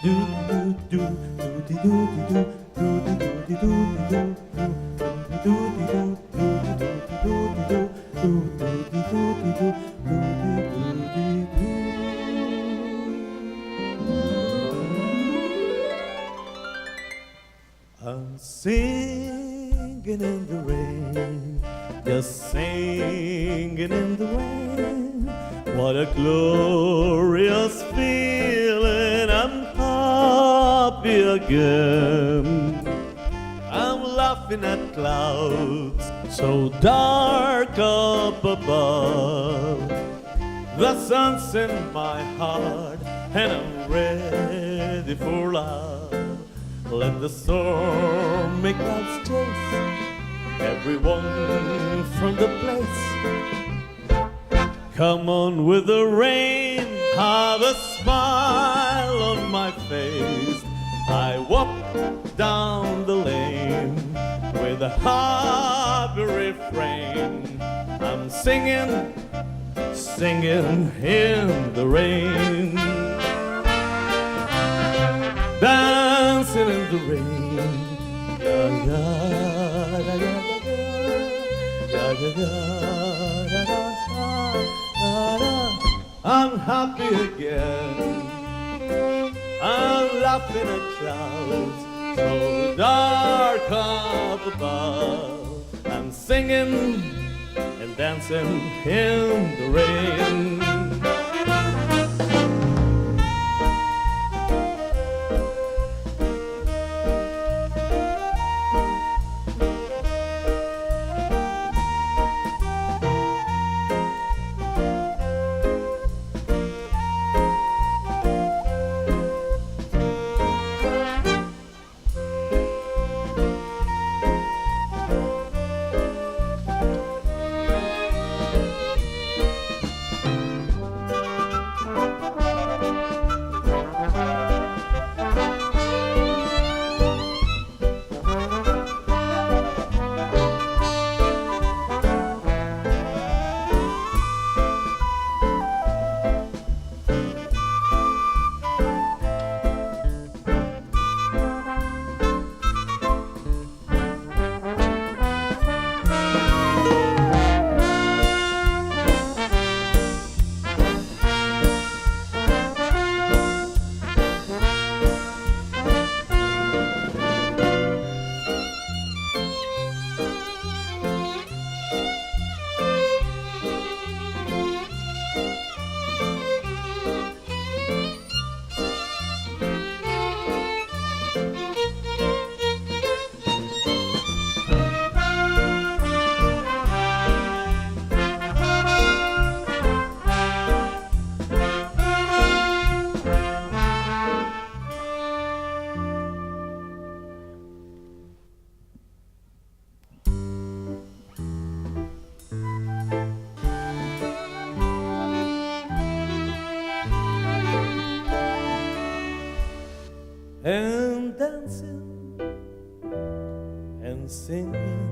I'm singing in the rain, just singing in the rain. What a glorious feeling, I'm happy again. I'm laughing at clouds so dark up above. The sun's in my heart and I'm ready for love. Let the storm make clouds chase everyone from the place. Come on with the rain, have a smile on my face. I walk down the lane with a happy refrain. I'm singing, singing in the rain. Dancing in the rain. Da, da, da, da, da, da, da, da, da, da, da. I'm happy again. I'm laughing at clouds so dark up above. I'm singing and dancing in the rain. And dancing and singing